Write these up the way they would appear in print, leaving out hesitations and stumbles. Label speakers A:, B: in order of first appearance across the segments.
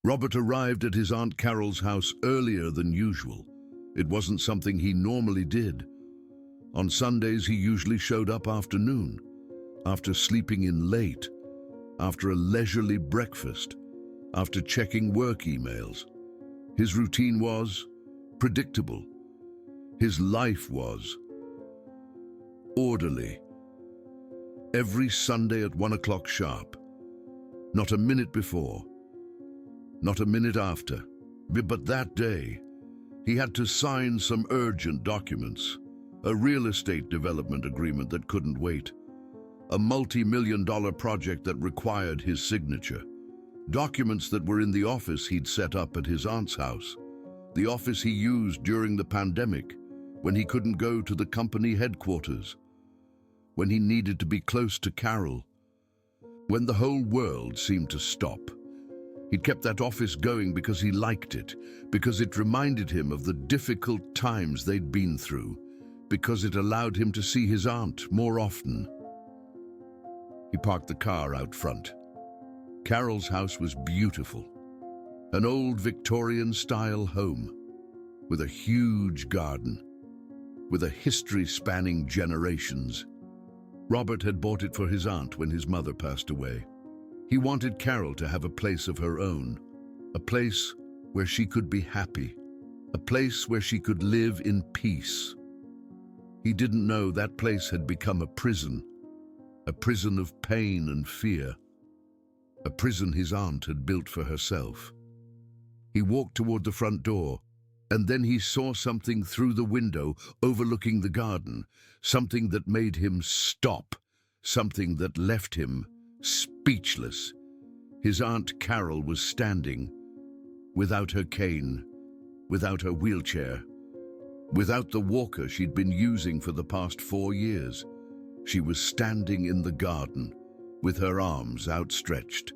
A: Robert arrived at his Aunt Carol's house earlier than usual. It wasn't something he normally did. On Sundays, he usually showed up after noon, after sleeping in late, after a leisurely breakfast, after checking work emails. His routine was predictable. His life was orderly. Every Sunday at 1 o'clock sharp. Not a minute before, not a minute after. But that day, he had to sign some urgent documents. A real estate development agreement that couldn't wait. A multi-million-dollar project that required his signature. Documents that were in the office he'd set up at his aunt's house. The office he used during the pandemic, when he couldn't go to the company headquarters. When he needed to be close to Carol. When the whole world seemed to stop. He'd kept that office going because he liked it, because it reminded him of the difficult times they'd been through, because it allowed him to see his aunt more often. He parked the car out front. Carol's house was beautiful. An old Victorian-style home, with a huge garden, with a history spanning generations. Robert had bought it for his aunt when his mother passed away. He wanted Carol to have a place of her own, a place where she could be happy, a place where she could live in peace. He didn't know that place had become a prison of pain and fear, a prison his aunt had built for herself. He walked toward the front door, and then he saw something through the window overlooking the garden, something that made him stop, something that left him speechless. His Aunt Carol was standing, without her cane, without her wheelchair, without the walker she'd been using for the past 4 years. She was standing in the garden, with her arms outstretched,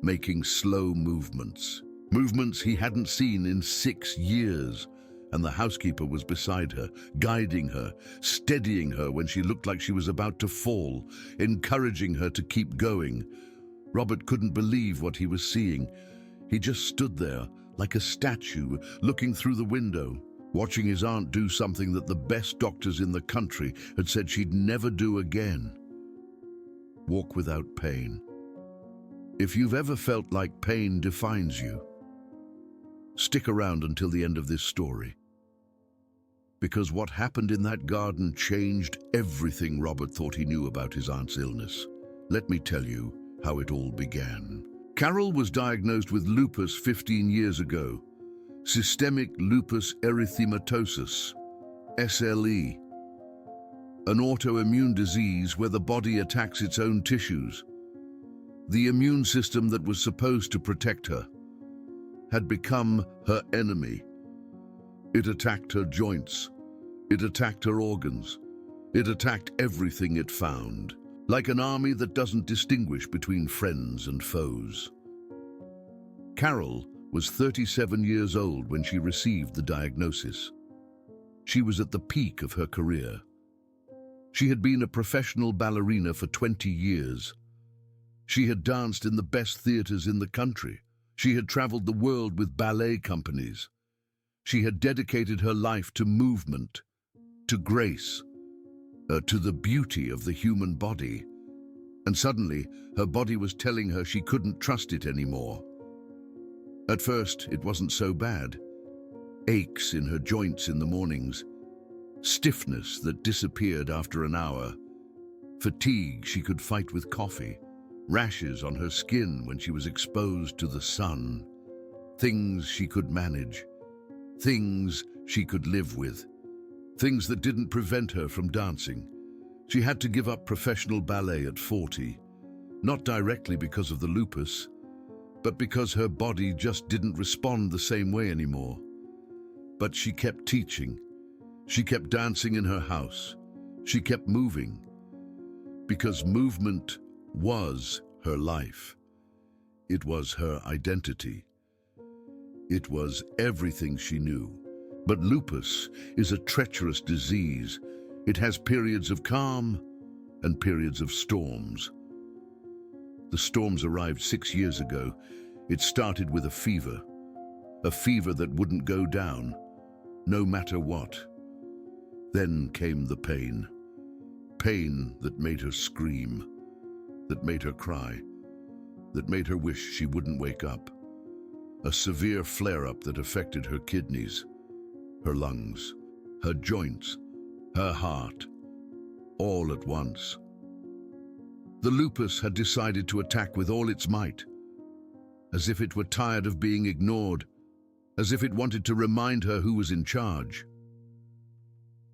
A: making slow movements. Movements he hadn't seen in 6 years, and the housekeeper was beside her, guiding her, steadying her when she looked like she was about to fall, encouraging her to keep going. Robert couldn't believe what he was seeing. He just stood there, like a statue, looking through the window, watching his aunt do something that the best doctors in the country had said she'd never do again. Walk without pain. If you've ever felt like pain defines you, stick around until the end of this story. Because what happened in that garden changed everything Robert thought he knew about his aunt's illness. Let me tell you how it all began. Carol was diagnosed with lupus 15 years ago. Systemic lupus erythematosus, SLE. An autoimmune disease where the body attacks its own tissues. The immune system that was supposed to protect her had become her enemy. It attacked her joints. It attacked her organs. It attacked everything it found, like an army that doesn't distinguish between friends and foes. Carol was 37 years old when she received the diagnosis. She was at the peak of her career. She had been a professional ballerina for 20 years. She had danced in the best theaters in the country. She had traveled the world with ballet companies. She had dedicated her life to movement, to grace, to the beauty of the human body. And suddenly, her body was telling her she couldn't trust it anymore. At first, it wasn't so bad. Aches in her joints in the mornings, stiffness that disappeared after an hour, fatigue she could fight with coffee, rashes on her skin when she was exposed to the sun. Things she could manage, things she could live with, things that didn't prevent her from dancing. She had to give up professional ballet at 40, not directly because of the lupus, but because her body just didn't respond the same way anymore. But she kept teaching. She kept dancing in her house. She kept moving, because movement was her life. It was her identity. It was everything she knew. But lupus is a treacherous disease. It has periods of calm and periods of storms. The storms arrived 6 years ago. It started with a fever that wouldn't go down, no matter what. Then came the pain that made her scream, that made her cry, that made her wish she wouldn't wake up. A severe flare-up that affected her kidneys, her lungs, her joints, her heart, all at once. The lupus had decided to attack with all its might, as if it were tired of being ignored, as if it wanted to remind her who was in charge.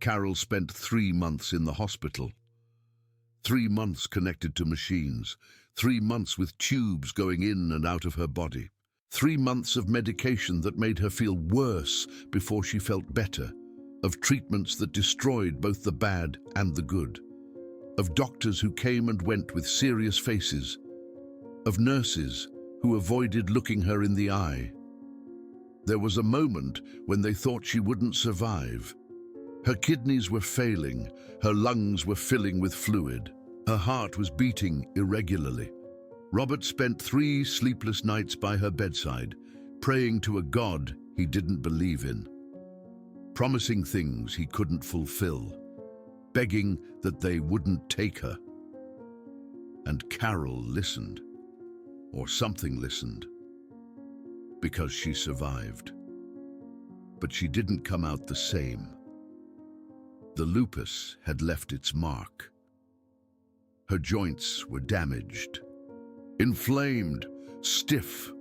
A: Carol spent 3 months in the hospital. 3 months connected to machines, 3 months with tubes going in and out of her body. 3 months of medication that made her feel worse before she felt better, of treatments that destroyed both the bad and the good, of doctors who came and went with serious faces, of nurses who avoided looking her in the eye. There was a moment when they thought she wouldn't survive. Her kidneys were failing, her lungs were filling with fluid, her heart was beating irregularly. Robert spent 3 sleepless nights by her bedside, praying to a God he didn't believe in, promising things he couldn't fulfill, begging that they wouldn't take her. And Carol listened, or something listened, because she survived. But she didn't come out the same. The lupus had left its mark. Her joints were damaged, inflamed, stiff.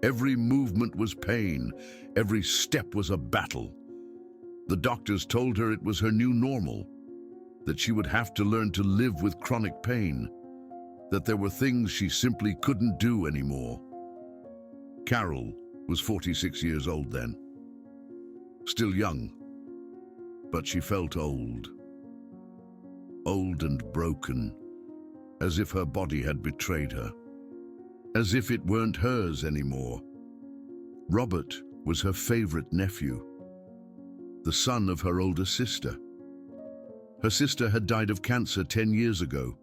A: Every movement was pain, every step was a battle. The doctors told her it was her new normal, that she would have to learn to live with chronic pain, that there were things she simply couldn't do anymore. Carol was 46 years old then. Still young, but she felt old. Old and broken, as if her body had betrayed her, as if it weren't hers anymore. Robert was her favorite nephew, the son of her older sister. Her sister had died of cancer 10 years ago,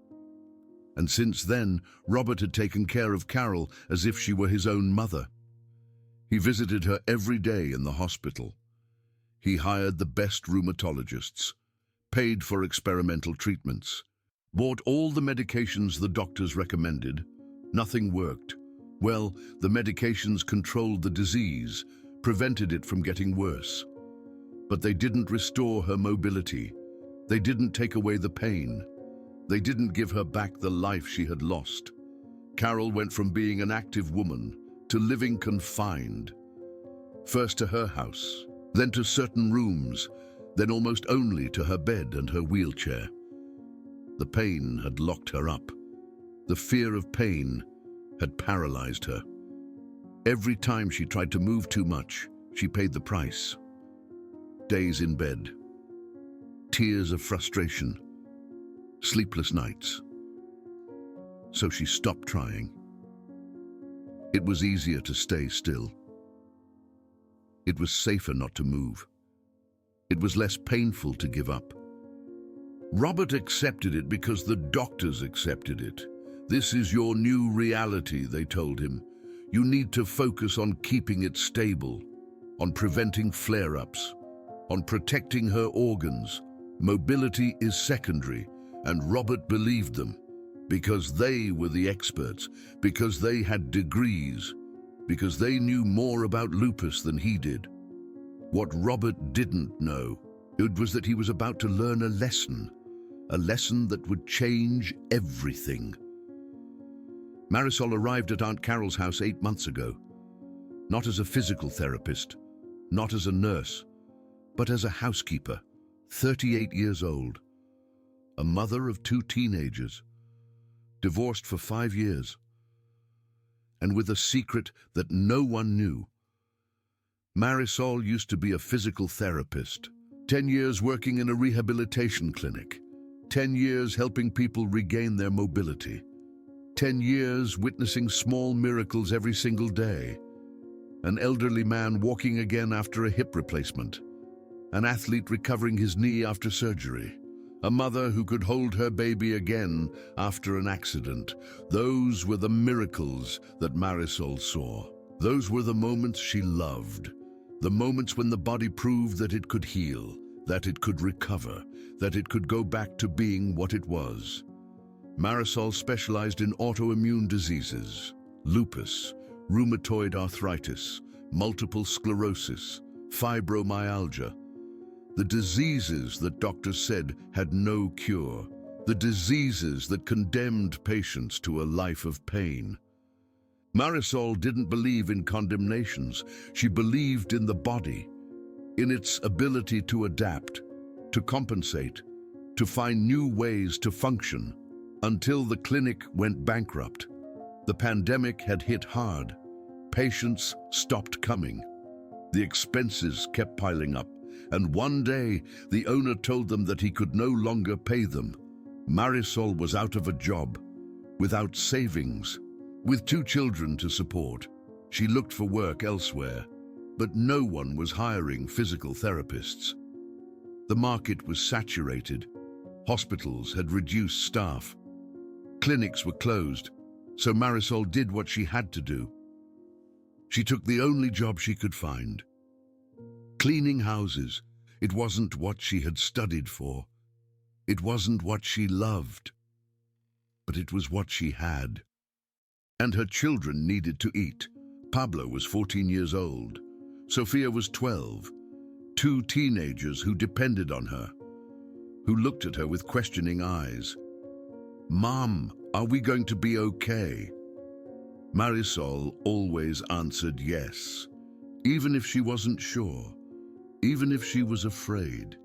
A: and since then, Robert had taken care of Carol as if she were his own mother. He visited her every day in the hospital. He hired the best rheumatologists, paid for experimental treatments, bought all the medications the doctors recommended. Nothing worked. Well, the medications controlled the disease, prevented it from getting worse. But they didn't restore her mobility. They didn't take away the pain. They didn't give her back the life she had lost. Carol went from being an active woman to living confined. First to her house, then to certain rooms, then almost only to her bed and her wheelchair. The pain had locked her up. The fear of pain had paralyzed her. Every time she tried to move too much, she paid the price. Days in bed, tears of frustration, sleepless nights. So she stopped trying. It was easier to stay still. It was safer not to move. It was less painful to give up. Robert accepted it because the doctors accepted it. This is your new reality, they told him. You need to focus on keeping it stable, on preventing flare-ups, on protecting her organs. Mobility is secondary, and Robert believed them, because they were the experts, because they had degrees, because they knew more about lupus than he did. What Robert didn't know, it was that he was about to learn a lesson that would change everything. Marisol arrived at Aunt Carol's house 8 months ago, not as a physical therapist, not as a nurse, but as a housekeeper, 38 years old, a mother of 2 teenagers, divorced for 5 years, and with a secret that no one knew. Marisol used to be a physical therapist, 10 years working in a rehabilitation clinic, 10 years helping people regain their mobility, 10 years witnessing small miracles every single day. An elderly man walking again after a hip replacement, an athlete recovering his knee after surgery, a mother who could hold her baby again after an accident. Those were the miracles that Marisol saw. Those were the moments she loved, the moments when the body proved that it could heal, that it could recover, that it could go back to being what it was. Marisol specialized in autoimmune diseases, lupus, rheumatoid arthritis, multiple sclerosis, fibromyalgia. The diseases that doctors said had no cure, the diseases that condemned patients to a life of pain. Marisol didn't believe in condemnations. She believed in the body, in its ability to adapt, to compensate, to find new ways to function. Until the clinic went bankrupt. The pandemic had hit hard. Patients stopped coming. The expenses kept piling up, and one day the owner told them that he could no longer pay them. Marisol was out of a job, without savings, with 2 children to support. She looked for work elsewhere, but no one was hiring physical therapists. The market was saturated. Hospitals had reduced staff. Clinics were closed, so Marisol did what she had to do. She took the only job she could find. Cleaning houses. It wasn't what she had studied for. It wasn't what she loved. But it was what she had. And her children needed to eat. Pablo was 14 years old. Sophia was 12. 2 teenagers who depended on her, who looked at her with questioning eyes. "Mom, are we going to be okay?" Marisol always answered yes, even if she wasn't sure, even if she was afraid,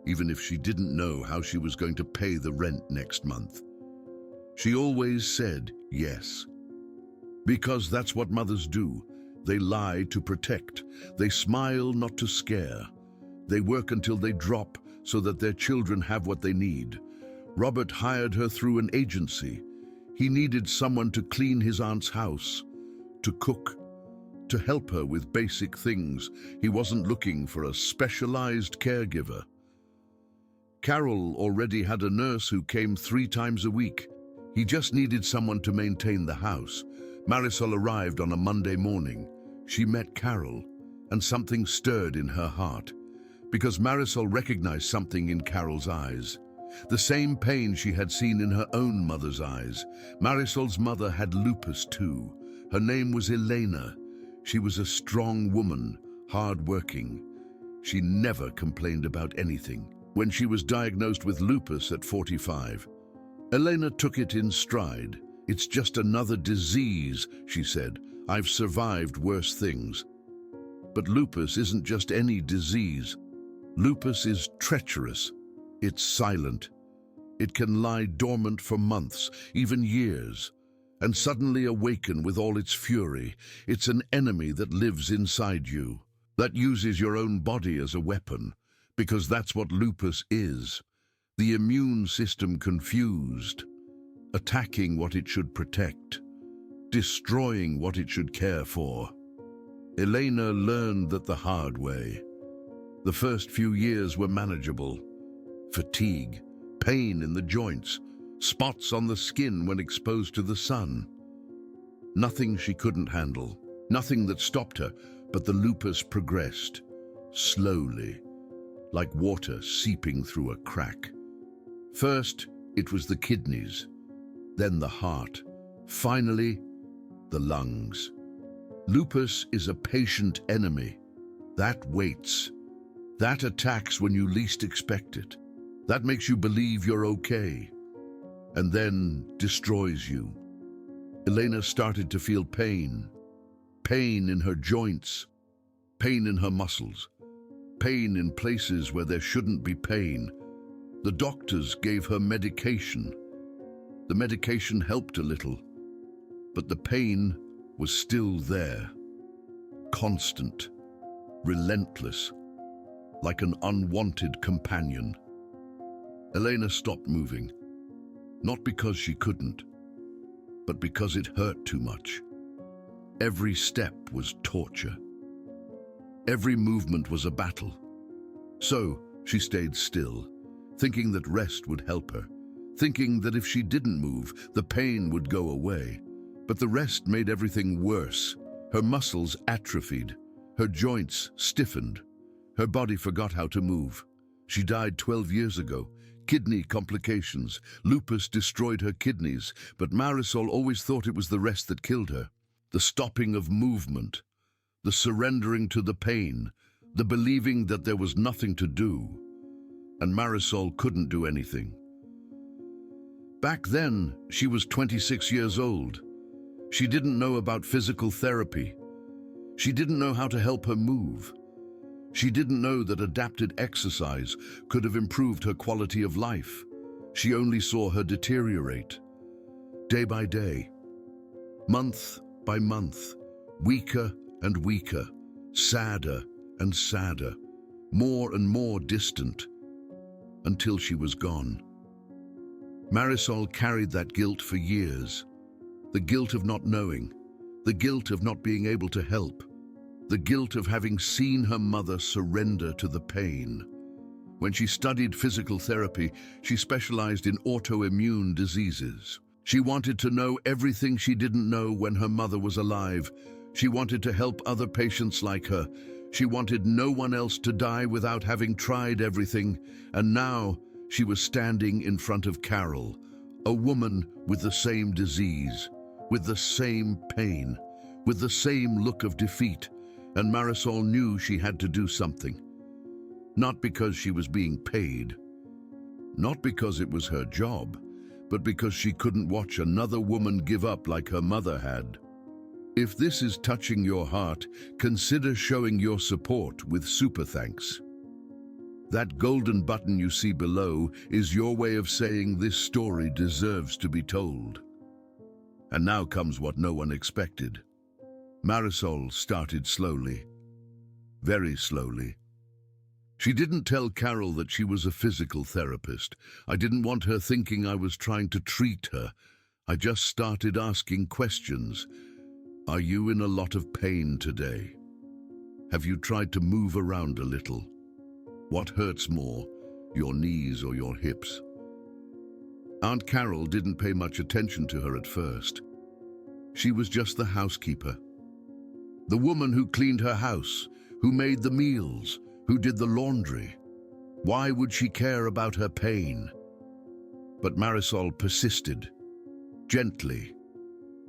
A: even if she didn't know how she was going to pay the rent next month. She always said yes, because that's what mothers do. They lie to protect. They smile not to scare. They work until they drop so that their children have what they need. Robert hired her through an agency. He needed someone to clean his aunt's house, to cook, to help her with basic things. He wasn't looking for a specialized caregiver. Carol already had a nurse who came 3 times a week. He just needed someone to maintain the house. Marisol arrived on a Monday morning. She met Carol, and something stirred in her heart, because Marisol recognized something in Carol's eyes. The same pain she had seen in her own mother's eyes. Marisol's mother had lupus too. Her name was Elena. She was a strong woman, hard-working. She never complained about anything. When she was diagnosed with lupus at 45, Elena took it in stride. "It's just another disease," she said. "I've survived worse things." But lupus isn't just any disease. Lupus is treacherous. It's silent. It can lie dormant for months, even years, and suddenly awaken with all its fury. It's an enemy that lives inside you, that uses your own body as a weapon, because that's what lupus is. The immune system confused, attacking what it should protect, destroying what it should care for. Elena learned that the hard way. The first few years were manageable. Fatigue, pain in the joints, spots on the skin when exposed to the sun. Nothing she couldn't handle, nothing that stopped her, but the lupus progressed, slowly, like water seeping through a crack. First, it was the kidneys, then the heart, finally, the lungs. Lupus is a patient enemy. That waits. That attacks when you least expect it. That makes you believe you're okay, and then destroys you. Elena started to feel pain. Pain in her joints, pain in her muscles, pain in places where there shouldn't be pain. The doctors gave her medication. The medication helped a little, but the pain was still there. Constant, relentless, like an unwanted companion. Elena stopped moving, not because she couldn't, but because it hurt too much. Every step was torture. Every movement was a battle. So she stayed still, thinking that rest would help her, thinking that if she didn't move, the pain would go away. But the rest made everything worse. Her muscles atrophied, her joints stiffened, her body forgot how to move. She died 12 years ago. Kidney complications. Lupus destroyed her kidneys, but Marisol always thought it was the rest that killed her. The stopping of movement, the surrendering to the pain, the believing that there was nothing to do. And Marisol couldn't do anything. Back then, she was 26 years old. She didn't know about physical therapy. She didn't know how to help her move. She didn't know that adapted exercise could have improved her quality of life. She only saw her deteriorate. Day by day, month by month, weaker and weaker, sadder and sadder, more and more distant, until she was gone. Marisol carried that guilt for years. The guilt of not knowing, the guilt of not being able to help, the guilt of having seen her mother surrender to the pain. When she studied physical therapy, she specialized in autoimmune diseases. She wanted to know everything she didn't know when her mother was alive. She wanted to help other patients like her. She wanted no one else to die without having tried everything. And now she was standing in front of Carol, a woman with the same disease, with the same pain, with the same look of defeat. And Marisol knew she had to do something. Not because she was being paid, not because it was her job, but because she couldn't watch another woman give up like her mother had. If this is touching your heart, consider showing your support with super thanks. That golden button you see below is your way of saying this story deserves to be told. And now comes what no one expected. Marisol started slowly, very slowly. She didn't tell Carol that she was a physical therapist. I didn't want her thinking I was trying to treat her. I just started asking questions. Are you in a lot of pain today? Have you tried to move around a little? What hurts more, your knees or your hips? Aunt Carol didn't pay much attention to her at first. She was just the housekeeper. The woman who cleaned her house, who made the meals, who did the laundry. Why would she care about her pain? But Marisol persisted, gently,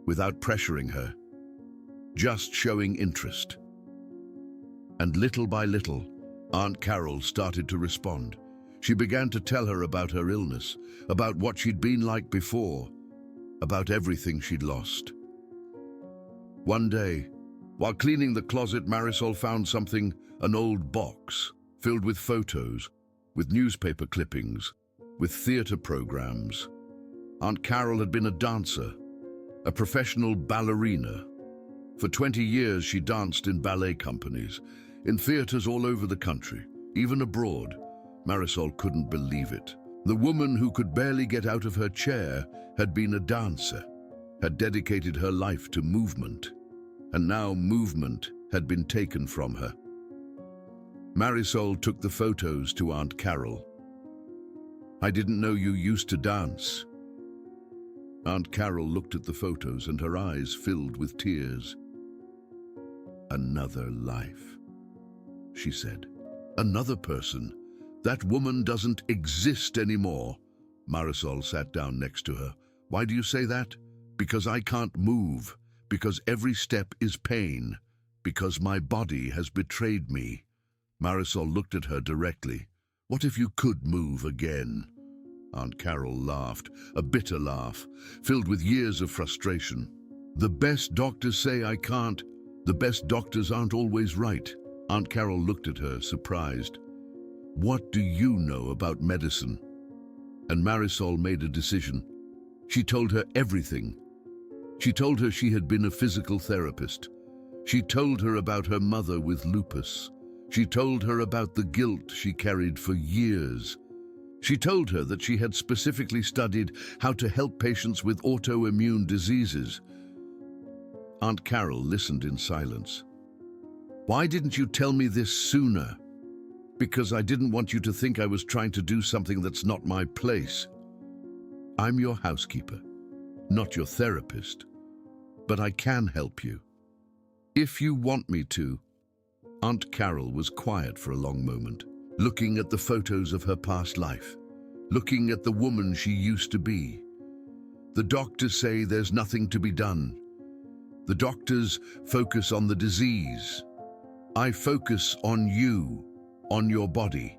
A: without pressuring her, just showing interest. And little by little, Aunt Carol started to respond. She began to tell her about her illness, about what she'd been like before, about everything she'd lost. One day, while cleaning the closet, Marisol found something, an old box filled with photos, with newspaper clippings, with theater programs. Aunt Carol had been a dancer, a professional ballerina. For 20 years she danced in ballet companies, in theaters all over the country, even abroad. Marisol couldn't believe it. The woman who could barely get out of her chair had been a dancer, had dedicated her life to movement. And now movement had been taken from her. Marisol took the photos to Aunt Carol. I didn't know you used to dance. Aunt Carol looked at the photos and her eyes filled with tears. Another life, she said. Another person. That woman doesn't exist anymore. Marisol sat down next to her. Why do you say that? Because I can't move. Because every step is pain, because my body has betrayed me. Marisol looked at her directly. What if you could move again? Aunt Carol laughed, a bitter laugh, filled with years of frustration. The best doctors say I can't. The best doctors aren't always right. Aunt Carol looked at her, surprised. What do you know about medicine? And Marisol made a decision. She told her everything. She told her she had been a physical therapist. She told her about her mother with lupus. She told her about the guilt she carried for years. She told her that she had specifically studied how to help patients with autoimmune diseases. Aunt Carol listened in silence. Why didn't you tell me this sooner? Because I didn't want you to think I was trying to do something that's not my place. I'm your housekeeper, not your therapist. But I can help you. If you want me to. Aunt Carol was quiet for a long moment, looking at the photos of her past life, looking at the woman she used to be. The doctors say there's nothing to be done. The doctors focus on the disease. I focus on you, on your body,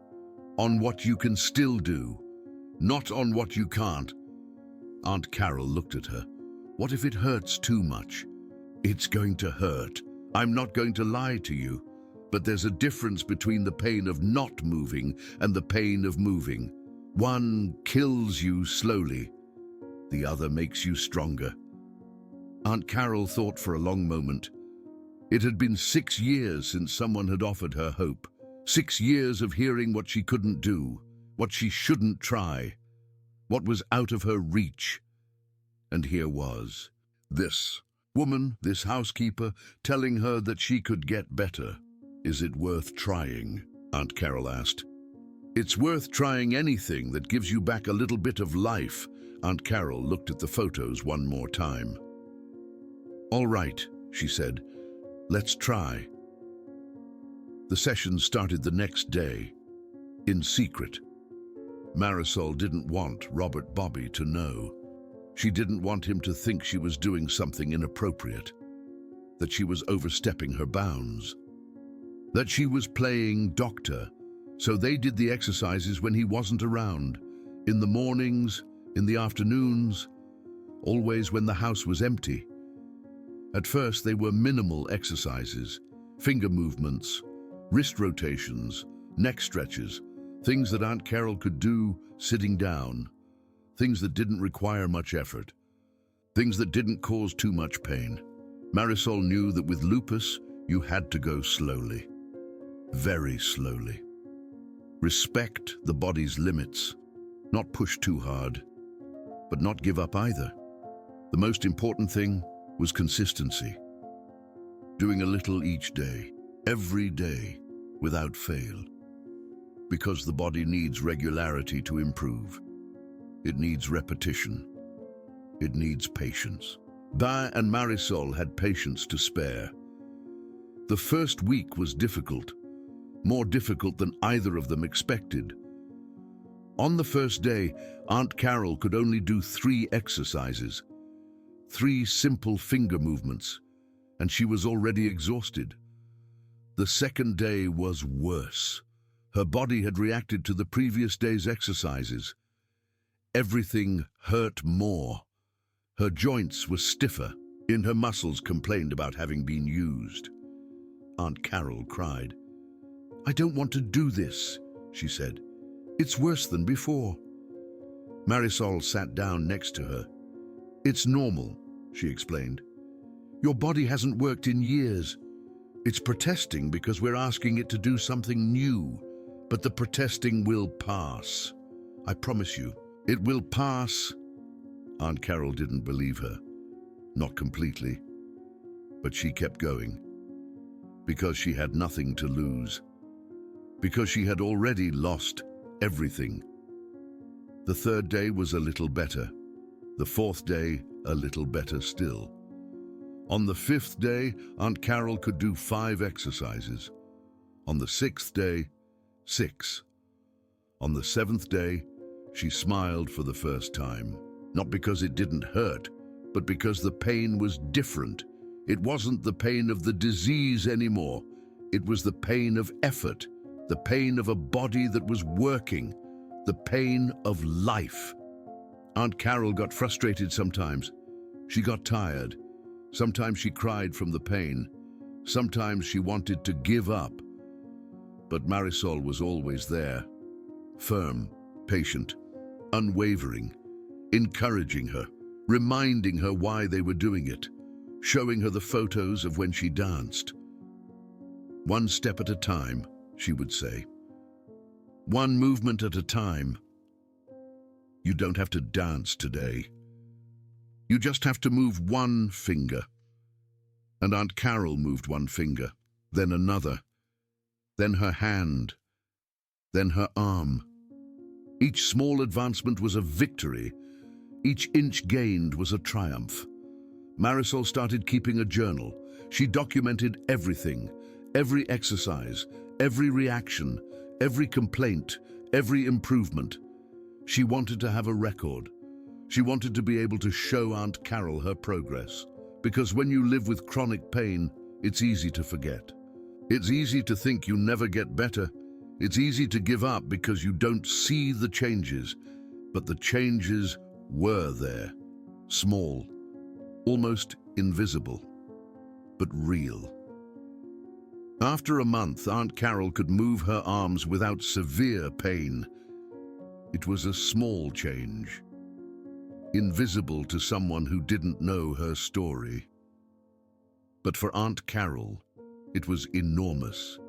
A: on what you can still do, not on what you can't. Aunt Carol looked at her. What if it hurts too much? It's going to hurt. I'm not going to lie to you. But there's a difference between the pain of not moving and the pain of moving. One kills you slowly. The other makes you stronger. Aunt Carol thought for a long moment. It had been 6 years since someone had offered her hope. 6 years of hearing what she couldn't do, what she shouldn't try, what was out of her reach. And here was this woman, this housekeeper, telling her that she could get better. Is it worth trying? Aunt Carol asked. It's worth trying anything that gives you back a little bit of life. Aunt Carol looked at the photos one more time. All right, she said. Let's try. The session started the next day, in secret. Marisol didn't want Robert Bobby to know. She didn't want him to think she was doing something inappropriate, that she was overstepping her bounds, that she was playing doctor. So they did the exercises when he wasn't around, in the mornings, in the afternoons, always when the house was empty. At first they were minimal exercises, finger movements, wrist rotations, neck stretches, things that Aunt Carol could do sitting down, things that didn't require much effort, things that didn't cause too much pain. Marisol knew that with lupus, you had to go slowly, very slowly. Respect the body's limits, not push too hard, but not give up either. The most important thing was consistency. Doing a little each day, every day, without fail. Because the body needs regularity to improve. It needs repetition. It needs patience. Ba and Marisol had patience to spare. The first week was difficult, more difficult than either of them expected. On the first day, Aunt Carol could only do 3 exercises, 3 simple finger movements, and she was already exhausted. The second day was worse. Her body had reacted to the previous day's exercises. Everything hurt more. Her joints were stiffer. Her muscles complained about having been used. Aunt Carol cried. I don't want to do this, she said. It's worse than before. Marisol sat down next to her. It's normal, she explained. Your body hasn't worked in years. It's protesting because we're asking it to do something new. But the protesting will pass. I promise you, it will pass. Aunt Carol didn't believe her. Not completely. But she kept going. Because she had nothing to lose. Because she had already lost everything. The third day was a little better. The fourth day, a little better still. On the fifth day, Aunt Carol could do 5 exercises. On the 6th day, 6. On the 7th day, she smiled for the first time. Not because it didn't hurt, but because the pain was different. It wasn't the pain of the disease anymore. It was the pain of effort, the pain of a body that was working, the pain of life. Aunt Carol got frustrated sometimes. She got tired. Sometimes she cried from the pain. Sometimes she wanted to give up. But Marisol was always there, firm, patient, unwavering, encouraging her, reminding her why they were doing it, showing her the photos of when she danced. One step at a time, she would say. One movement at a time. You don't have to dance today. You just have to move one finger. And Aunt Carol moved one finger, then another, then her hand, then her arm. Each small advancement was a victory. Each inch gained was a triumph. Marisol started keeping a journal. She documented everything, every exercise, every reaction, every complaint, every improvement. She wanted to have a record. She wanted to be able to show Aunt Carol her progress. Because when you live with chronic pain, it's easy to forget. It's easy to think you never get better. It's easy to give up because you don't see the changes. But the changes were there. Small, almost invisible, but real. After a month, Aunt Carol could move her arms without severe pain. It was a small change, invisible to someone who didn't know her story. But for Aunt Carol, it was enormous.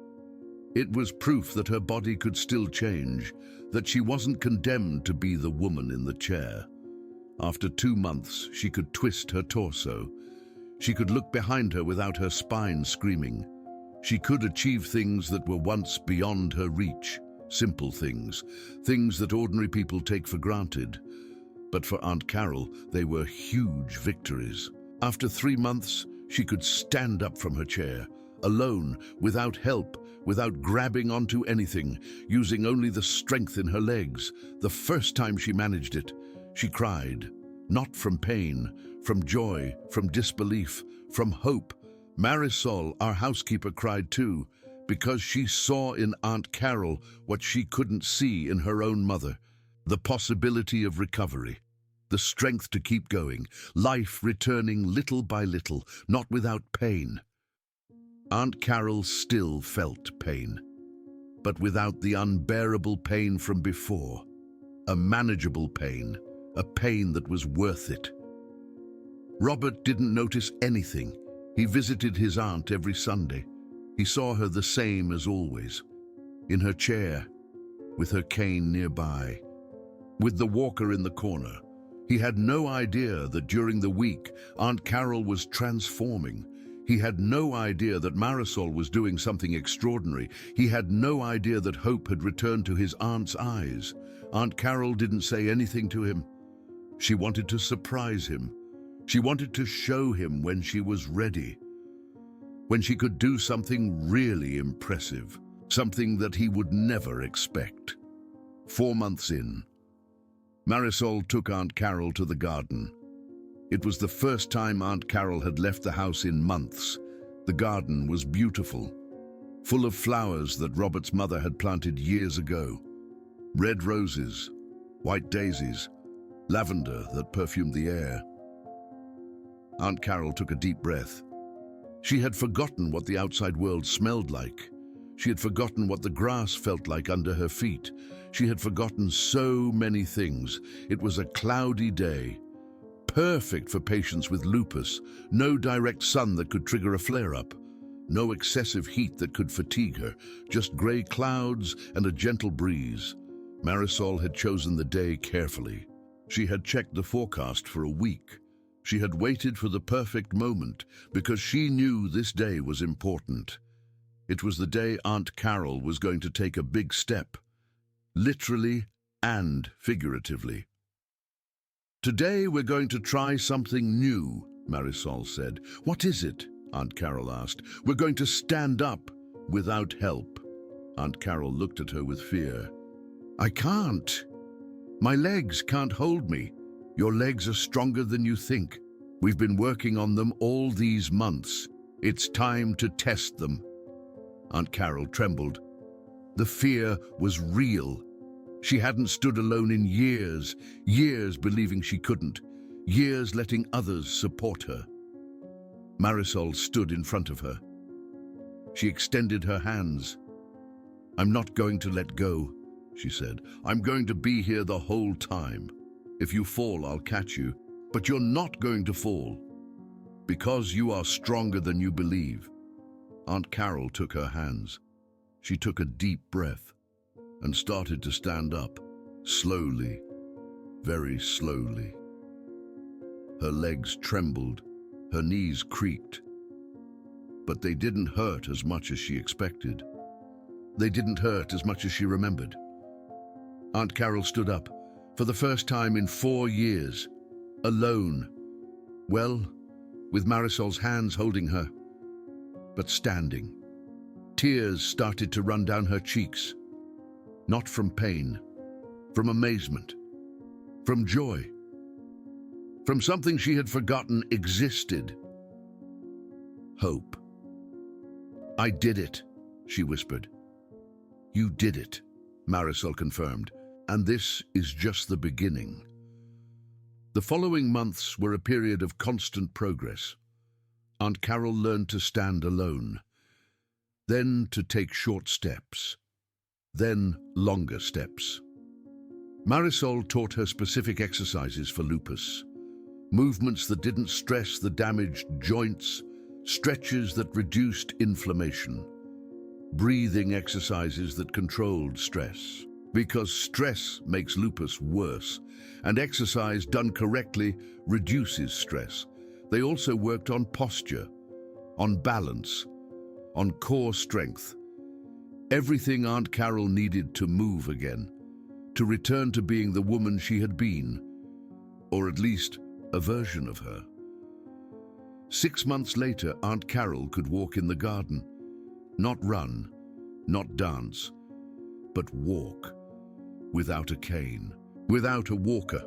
A: It was proof that her body could still change, that she wasn't condemned to be the woman in the chair. After 2 months, she could twist her torso. She could look behind her without her spine screaming. She could achieve things that were once beyond her reach, simple things, things that ordinary people take for granted. But for Aunt Carol, they were huge victories. After 3 months, she could stand up from her chair, alone, without help, without grabbing onto anything, using only the strength in her legs. The first time she managed it, she cried, not from pain, from joy, from disbelief, from hope. Marisol, our housekeeper, cried too, because she saw in Aunt Carol what she couldn't see in her own mother, the possibility of recovery, the strength to keep going, life returning little by little, not without pain. Aunt Carol still felt pain, but without the unbearable pain from before, a manageable pain, a pain that was worth it. Robert didn't notice anything. He visited his aunt every Sunday. He saw her the same as always, in her chair, with her cane nearby, with the walker in the corner. He had no idea that during the week, Aunt Carol was transforming. He had no idea that Marisol was doing something extraordinary. He had no idea that hope had returned to his aunt's eyes. Aunt Carol didn't say anything to him. She wanted to surprise him. She wanted to show him when she was ready, when she could do something really impressive, something that he would never expect. 4 months in, Marisol took Aunt Carol to the garden. It was the first time Aunt Carol had left the house in months. The garden was beautiful, full of flowers that Robert's mother had planted years ago. Red roses, white daisies, lavender that perfumed the air. Aunt Carol took a deep breath. She had forgotten what the outside world smelled like. She had forgotten what the grass felt like under her feet. She had forgotten so many things. It was a cloudy day, perfect for patients with lupus, no direct sun that could trigger a flare-up, no excessive heat that could fatigue her, just grey clouds and a gentle breeze. Marisol had chosen the day carefully. She had checked the forecast for a week. She had waited for the perfect moment because she knew this day was important. It was the day Aunt Carol was going to take a big step, literally and figuratively. "Today we're going to try something new," Marisol said. "What is it?" Aunt Carol asked. "We're going to stand up without help." Aunt Carol looked at her with fear. "I can't. My legs can't hold me. Your legs are stronger than you think. We've been working on them all these months. It's time to test them." Aunt Carol trembled. The fear was real. She hadn't stood alone in years, years believing she couldn't, years letting others support her. Marisol stood in front of her. She extended her hands. "I'm not going to let go," she said. "I'm going to be here the whole time. If you fall, I'll catch you, but you're not going to fall, because you are stronger than you believe." Aunt Carol took her hands. She took a deep breath and started to stand up, slowly, very slowly. Her legs trembled, her knees creaked, but they didn't hurt as much as she expected. They didn't hurt as much as she remembered. Aunt Carol stood up, for the first time in 4 years, alone. Well, with Marisol's hands holding her, but standing. Tears started to run down her cheeks, not from pain, from amazement, from joy, from something she had forgotten existed. Hope. "I did it," she whispered. "You did it," Marisol confirmed, "and this is just the beginning." The following months were a period of constant progress. Aunt Carol learned to stand alone, then to take short steps, then longer steps. Marisol taught her specific exercises for lupus, movements that didn't stress the damaged joints, stretches that reduced inflammation, breathing exercises that controlled stress. Because stress makes lupus worse, and exercise done correctly reduces stress. They also worked on posture, on balance, on core strength. Everything Aunt Carol needed to move again, to return to being the woman she had been, or at least a version of her. 6 months later, Aunt Carol could walk in the garden, not run, not dance, but walk, without a cane, without a walker,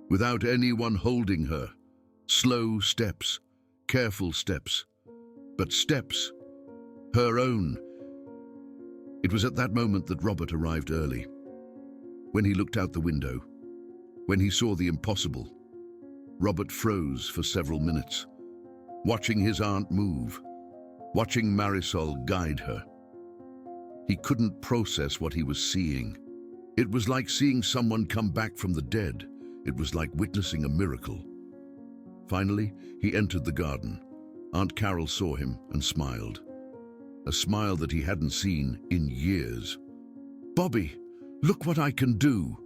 A: without anyone holding her. Slow steps, careful steps, but steps, her own. It was at that moment that Robert arrived early. When he looked out the window, when he saw the impossible, Robert froze for several minutes, watching his aunt move, watching Marisol guide her. He couldn't process what he was seeing. It was like seeing someone come back from the dead. It was like witnessing a miracle. Finally, he entered the garden. Aunt Carol saw him and smiled. A smile that he hadn't seen in years. "Bobby, look what I can do."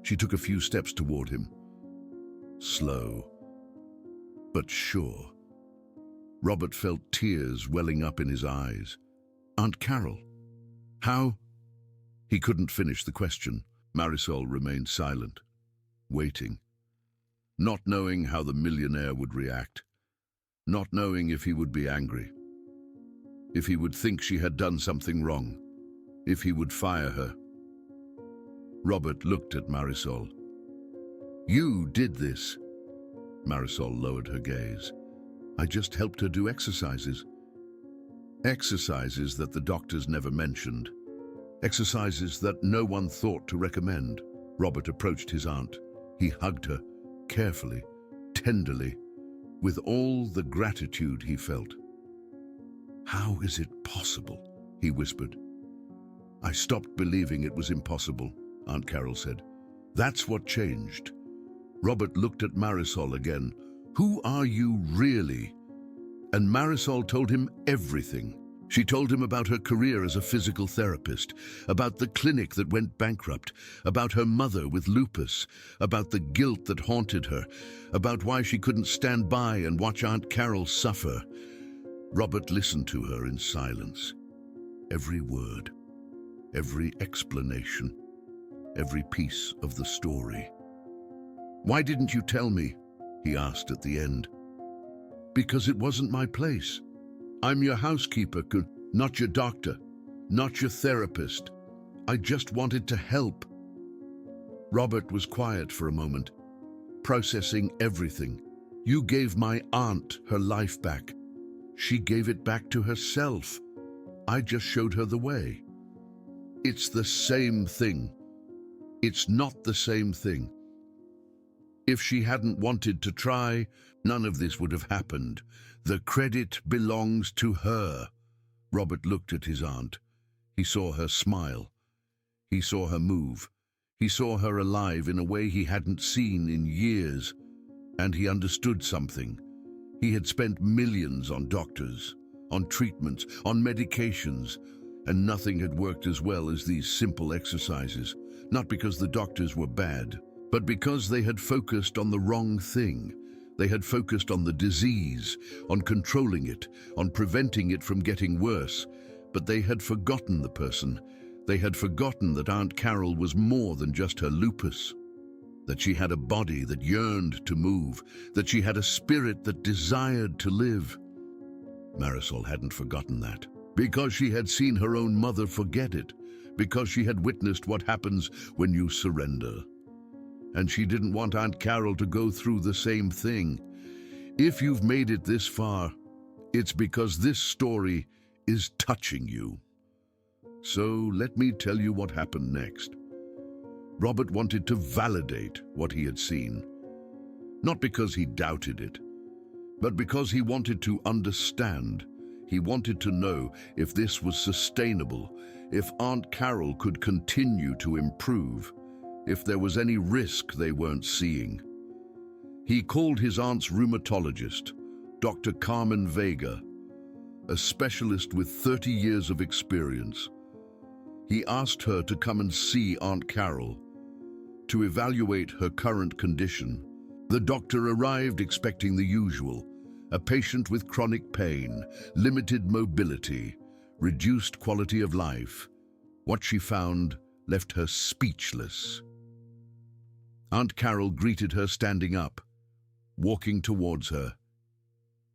A: She took a few steps toward him. Slow, but sure. Robert felt tears welling up in his eyes. "Aunt Carol, how?" He couldn't finish the question. Marisol remained silent, waiting, not knowing how the millionaire would react, not knowing if he would be angry, if he would think she had done something wrong, if he would fire her. Robert looked at Marisol. "You did this." Marisol lowered her gaze. "I just helped her do exercises. Exercises that the doctors never mentioned. Exercises that no one thought to recommend." Robert approached his aunt. He hugged her, carefully, tenderly, with all the gratitude he felt. "How is it possible?" he whispered. "I stopped believing it was impossible," Aunt Carol said. "That's what changed." Robert looked at Marisol again. "Who are you really?" And Marisol told him everything. She told him about her career as a physical therapist, about the clinic that went bankrupt, about her mother with lupus, about the guilt that haunted her, about why she couldn't stand by and watch Aunt Carol suffer. Robert listened to her in silence. Every word, every explanation, every piece of the story. "Why didn't you tell me?" he asked at the end. "Because it wasn't my place. I'm your housekeeper, not your doctor, not your therapist. I just wanted to help." Robert was quiet for a moment, processing everything. "You gave my aunt her life back. She gave it back to herself. I just showed her the way." "It's the same thing." "It's not the same thing. If she hadn't wanted to try, none of this would have happened. The credit belongs to her." Robert looked at his aunt. He saw her smile. He saw her move. He saw her alive in a way he hadn't seen in years. And he understood something. He had spent millions on doctors, on treatments, on medications, and nothing had worked as well as these simple exercises. Not because the doctors were bad, but because they had focused on the wrong thing. They had focused on the disease, on controlling it, on preventing it from getting worse. But they had forgotten the person. They had forgotten that Aunt Carol was more than just her lupus. That she had a body that yearned to move. That she had a spirit that desired to live. Marisol hadn't forgotten that. Because she had seen her own mother forget it. Because she had witnessed what happens when you surrender. And she didn't want Aunt Carol to go through the same thing. If you've made it this far, it's because this story is touching you. So let me tell you what happened next. Robert wanted to validate what he had seen. Not because he doubted it, but because he wanted to understand. He wanted to know if this was sustainable, if Aunt Carol could continue to improve, if there was any risk they weren't seeing. He called his aunt's rheumatologist, Dr. Carmen Vega, a specialist with 30 years of experience. He asked her to come and see Aunt Carol to evaluate her current condition. The doctor arrived expecting the usual, a patient with chronic pain, limited mobility, reduced quality of life. What she found left her speechless. Aunt Carol greeted her standing up, walking towards her,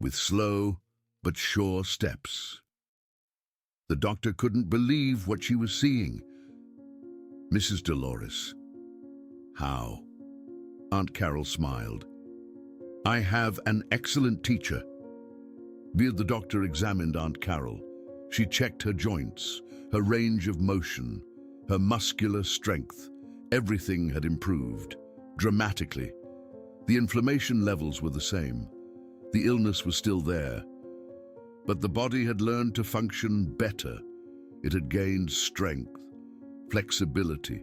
A: with slow but sure steps. The doctor couldn't believe what she was seeing. "Mrs. Dolores." "How?" Aunt Carol smiled. "I have an excellent teacher." The doctor examined Aunt Carol. She checked her joints, her range of motion, her muscular strength. Everything had improved, dramatically. The inflammation levels were the same. The illness was still there. But the body had learned to function better. It had gained strength, flexibility,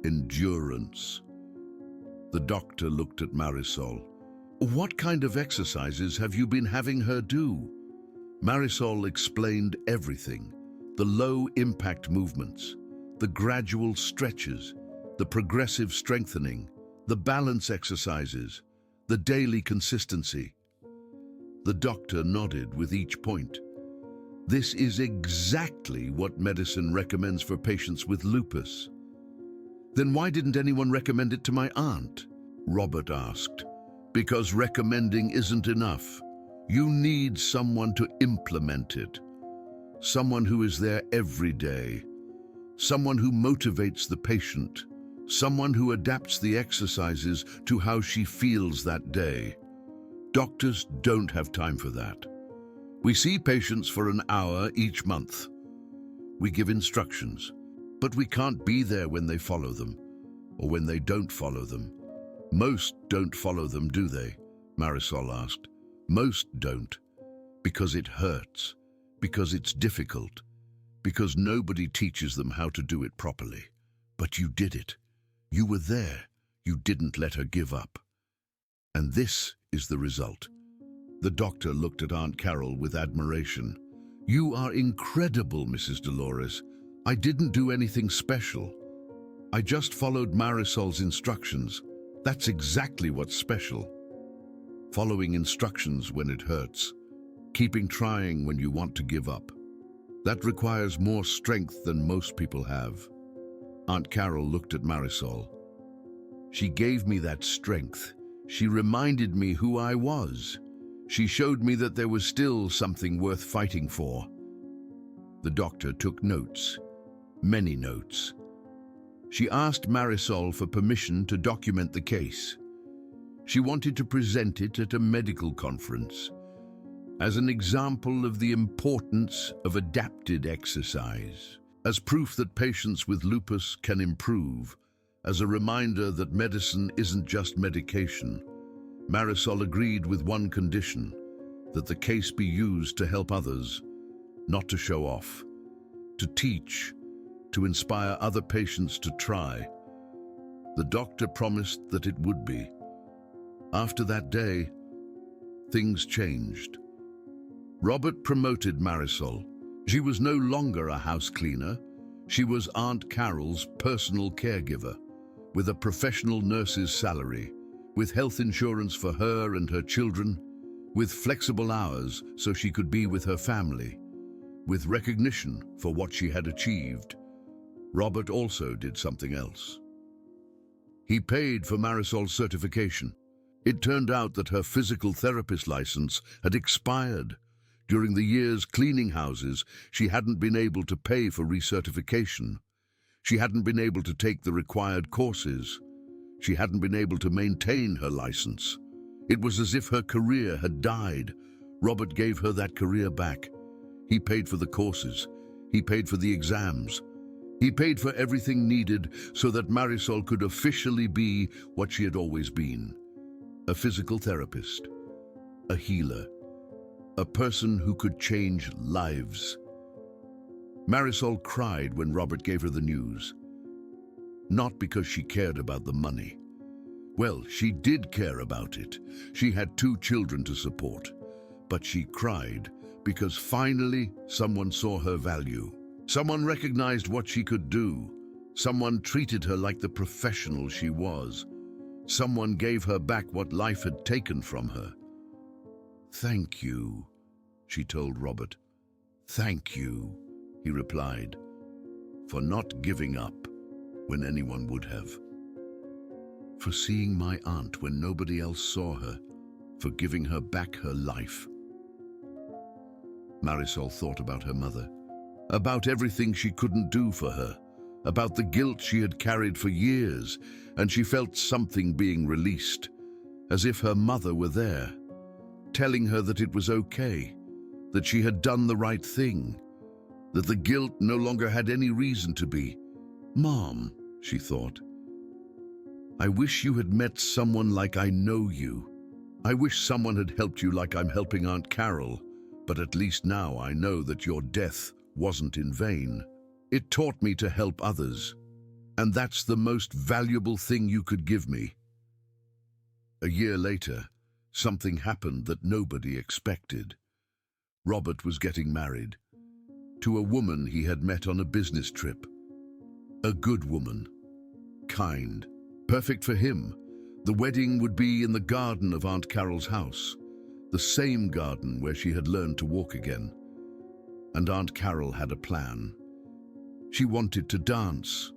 A: endurance. The doctor looked at Marisol. "What kind of exercises have you been having her do?" Marisol explained everything. The low-impact movements, the gradual stretches, the progressive strengthening, the balance exercises, the daily consistency. The doctor nodded with each point. "This is exactly what medicine recommends for patients with lupus." "Then why didn't anyone recommend it to my aunt?" Robert asked. "Because recommending isn't enough. You need someone to implement it. Someone who is there every day. Someone who motivates the patient. Someone who adapts the exercises to how she feels that day. Doctors don't have time for that. We see patients for an hour each month. We give instructions, but we can't be there when they follow them, or when they don't follow them." "Most don't follow them, do they?" Marisol asked. "Most don't, because it hurts, because it's difficult, because nobody teaches them how to do it properly. But you did it. You were there. You didn't let her give up. And this is the result." The doctor looked at Aunt Carol with admiration. "You are incredible, Mrs. Dolores. I didn't do anything special. I just followed Marisol's instructions. That's exactly what's special. Following instructions when it hurts. Keeping trying when you want to give up. That requires more strength than most people have." Aunt Carol looked at Marisol. "She gave me that strength. She reminded me who I was. She showed me that there was still something worth fighting for." The doctor took notes, many notes. She asked Marisol for permission to document the case. She wanted to present it at a medical conference as an example of the importance of adapted exercise, as proof that patients with lupus can improve, as a reminder that medicine isn't just medication. Marisol agreed with one condition, that the case be used to help others, not to show off, to teach, to inspire other patients to try. The doctor promised that it would be. After that day, things changed. Robert promoted Marisol. She was no longer a house cleaner. She was Aunt Carol's personal caregiver, with a professional nurse's salary, with health insurance for her and her children, with flexible hours so she could be with her family, with recognition for what she had achieved. Robert also did something else. He paid for Marisol's certification. It turned out that her physical therapist license had expired During the years cleaning houses, she hadn't been able to pay for recertification. She hadn't been able to take the required courses. She hadn't been able to maintain her license. It was as if her career had died. Robert gave her that career back. He paid for the courses. He paid for the exams. He paid for everything needed so that Marisol could officially be what she had always been: a physical therapist, a healer, a person who could change lives. Marisol cried when Robert gave her the news. Not because she cared about the money. Well, she did care about it. She had 2 children to support. But she cried because finally someone saw her value. Someone recognized what she could do. Someone treated her like the professional she was. Someone gave her back what life had taken from her. "Thank you," she told Robert. "Thank you," he replied, "for not giving up when anyone would have. For seeing my aunt when nobody else saw her. For giving her back her life." Marisol thought about her mother, about everything she couldn't do for her, about the guilt she had carried for years, and she felt something being released, as if her mother were there, telling her that it was okay, that she had done the right thing, that the guilt no longer had any reason to be. "Mom," she thought, "I wish you had met someone like I know you. I wish someone had helped you like I'm helping Aunt Carol, but at least now I know that your death wasn't in vain. It taught me to help others, and that's the most valuable thing you could give me." A year later, something happened that nobody expected. Robert was getting married to a woman he had met on a business trip. A good woman, kind, perfect for him. The wedding would be in the garden of Aunt Carol's house, the same garden where she had learned to walk again. And Aunt Carol had a plan. She wanted to dance,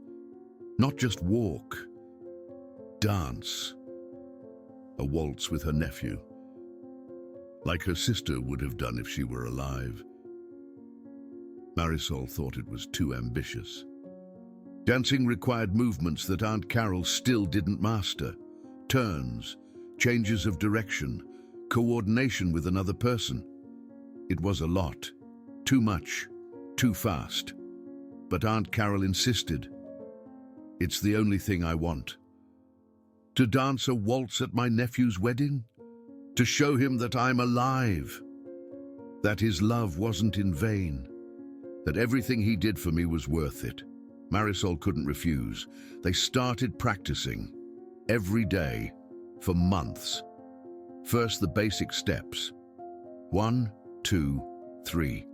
A: not just walk, dance. A waltz with her nephew, like her sister would have done if she were alive. Marisol thought it was too ambitious. Dancing required movements that Aunt Carol still didn't master. Turns, changes of direction, coordination with another person. It was a lot, too much, too fast. But Aunt Carol insisted. "It's the only thing I want. To dance a waltz at my nephew's wedding? To show him that I'm alive, that his love wasn't in vain, that everything he did for me was worth it." Marisol couldn't refuse. They started practicing every day for months. First, the basic steps. 1, 2, 3.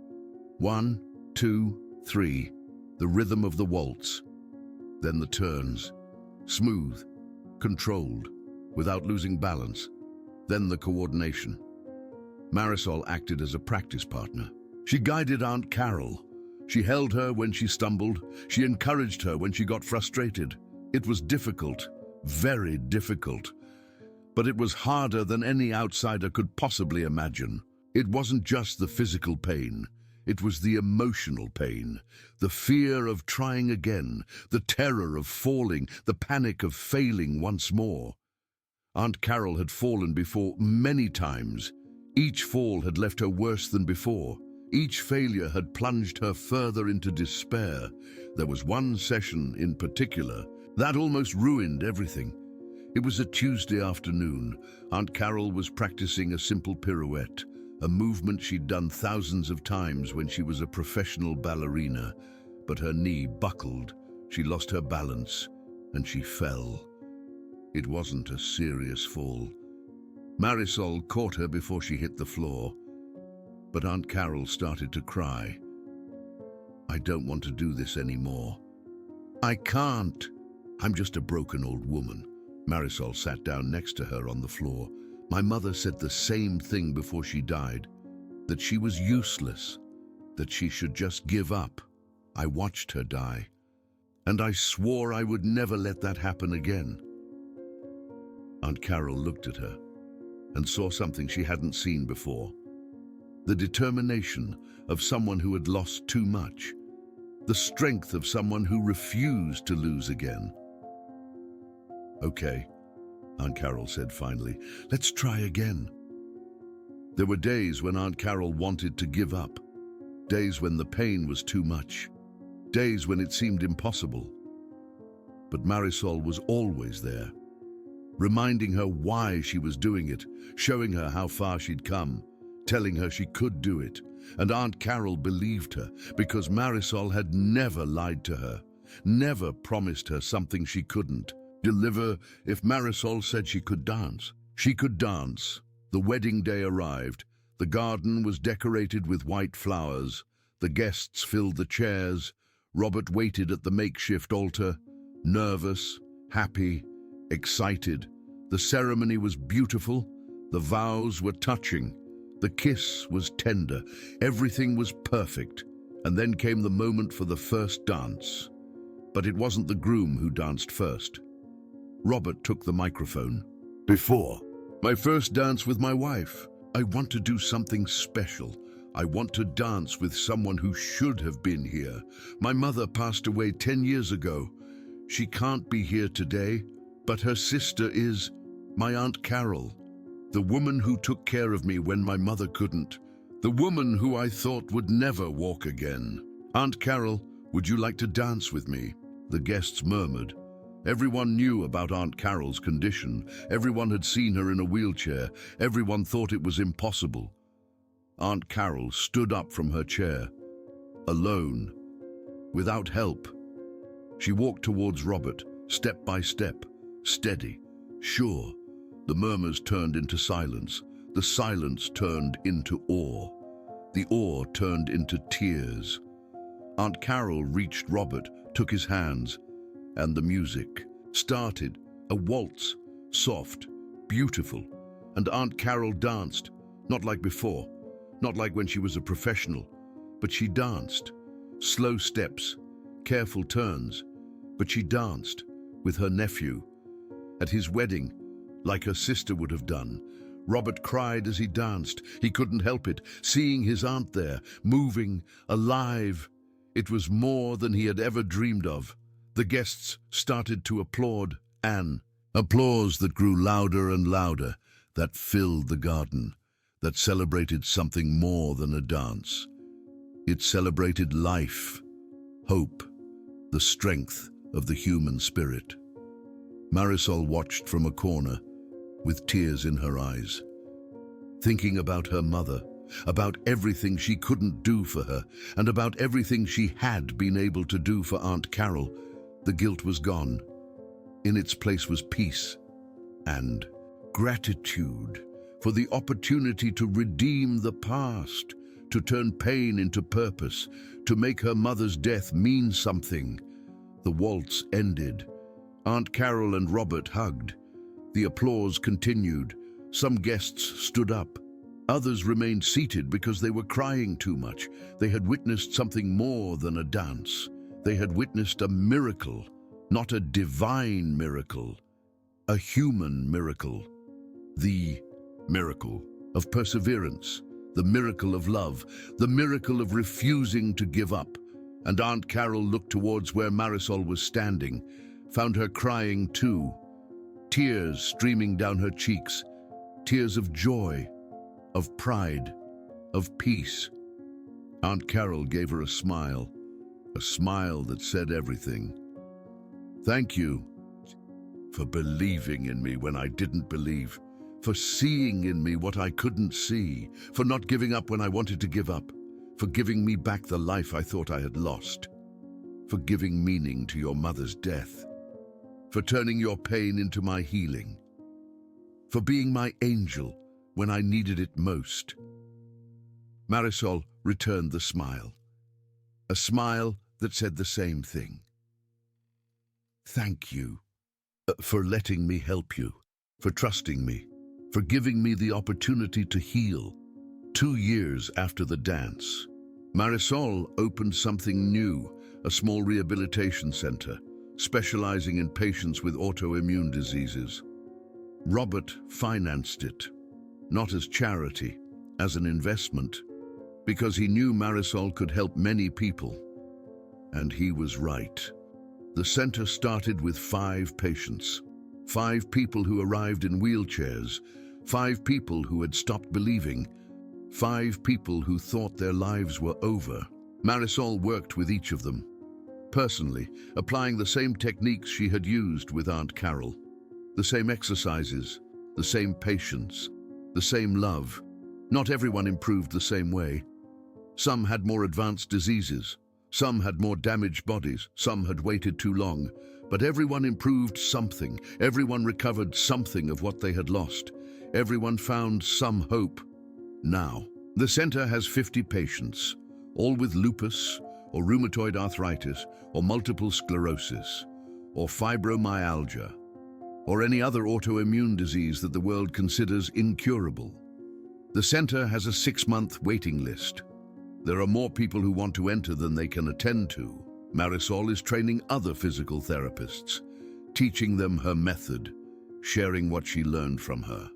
A: 1, 2, 3. The rhythm of the waltz. Then the turns. Smooth, controlled, without losing balance. Then the coordination. Marisol acted as a practice partner. She guided Aunt Carol. She held her when she stumbled. She encouraged her when she got frustrated. It was difficult, very difficult. But it was harder than any outsider could possibly imagine. It wasn't just the physical pain. It was the emotional pain, the fear of trying again, the terror of falling, the panic of failing once more. Aunt Carol had fallen before many times. Each fall had left her worse than before. Each failure had plunged her further into despair. There was one session in particular that almost ruined everything. It was a Tuesday afternoon. Aunt Carol was practicing a simple pirouette, a movement she'd done thousands of times when she was a professional ballerina. But her knee buckled, she lost her balance, and she fell. It wasn't a serious fall. Marisol caught her before she hit the floor. But Aunt Carol started to cry. "I don't want to do this anymore. I can't. I'm just a broken old woman." Marisol sat down next to her on the floor. "My mother said the same thing before she died, that she was useless, that she should just give up. I watched her die, and I swore I would never let that happen again." Aunt Carol looked at her and saw something she hadn't seen before. the determination of someone who had lost too much, the strength of someone who refused to lose again. "Okay," Aunt Carol said finally, "let's try again." There were days when Aunt Carol wanted to give up, days when the pain was too much, days when it seemed impossible. But Marisol was always there, reminding her why she was doing it, showing her how far she'd come, telling her she could do it. And Aunt Carol believed her because Marisol had never lied to her, never promised her something she couldn't deliver. If Marisol said she could dance, she could dance. The wedding day arrived. The garden was decorated with white flowers. The guests filled the chairs. Robert waited at the makeshift altar, nervous, happy, excited. The ceremony was beautiful. The vows were touching. The kiss was tender. Everything was perfect. And then came the moment for the first dance. But it wasn't the groom who danced first. Robert took the microphone. "Before my first dance with my wife, I want to do something special. I want to dance with someone who should have been here. My mother passed away 10 years ago. She can't be here today, but her sister is, my Aunt Carol. The woman who took care of me when my mother couldn't. The woman who I thought would never walk again. Aunt Carol, would you like to dance with me?" The guests murmured. Everyone knew about Aunt Carol's condition. Everyone had seen her in a wheelchair. Everyone thought it was impossible. Aunt Carol stood up from her chair, alone, without help. She walked towards Robert, step by step, steady, sure. The murmurs turned into silence. The silence turned into awe. The awe turned into tears. Aunt Carol reached Robert, took his hands, and the music started. A waltz, soft, beautiful. And Aunt Carol danced, not like before, not like when she was a professional, but she danced. Slow steps, careful turns, but she danced with her nephew. At his wedding, like her sister would have done. Robert cried as he danced. He couldn't help it, seeing his aunt there, moving, alive. It was more than he had ever dreamed of. The guests started to applaud Anne. Applause that grew louder and louder, that filled the garden, that celebrated something more than a dance. It celebrated life, hope, the strength of the human spirit. Marisol watched from a corner, with tears in her eyes, thinking about her mother, about everything she couldn't do for her, and about everything she had been able to do for Aunt Carol. The guilt was gone. In its place was peace and gratitude for the opportunity to redeem the past, to turn pain into purpose, to make her mother's death mean something. The waltz ended. Aunt Carol and Robert hugged. The applause continued. Some guests stood up. Others remained seated because they were crying too much. They had witnessed something more than a dance. They had witnessed a miracle, not a divine miracle, a human miracle. The miracle of perseverance, the miracle of love, the miracle of refusing to give up. And Aunt Carol looked towards where Marisol was standing, found her crying too. Tears streaming down her cheeks, tears of joy, of pride, of peace. Aunt Carol gave her a smile that said everything. "Thank you for believing in me when I didn't believe, for seeing in me what I couldn't see, for not giving up when I wanted to give up, for giving me back the life I thought I had lost, for giving meaning to your mother's death, for turning your pain into my healing, for being my angel when I needed it most." Marisol returned the smile, a smile that said the same thing. "Thank you for letting me help you, for trusting me, for giving me the opportunity to heal." 2 years after the dance, Marisol opened something new, a small rehabilitation center, specializing in patients with autoimmune diseases. Robert financed it, not as charity, as an investment. because he knew Marisol could help many people. And he was right. The center started with 5 patients. 5 people who arrived in wheelchairs. 5 people who had stopped believing. 5 people who thought their lives were over. Marisol worked with each of them, personally, applying the same techniques she had used with Aunt Carol. The same exercises, the same patience, the same love. Not everyone improved the same way. Some had more advanced diseases. Some had more damaged bodies. Some had waited too long. But everyone improved something. Everyone recovered something of what they had lost. Everyone found some hope. Now, the center has 50 patients, all with lupus, or rheumatoid arthritis, or multiple sclerosis, or fibromyalgia, or any other autoimmune disease that the world considers incurable. The center has a 6-month waiting list. There are more people who want to enter than they can attend to. Marisol is training other physical therapists, teaching them her method, sharing what she learned from her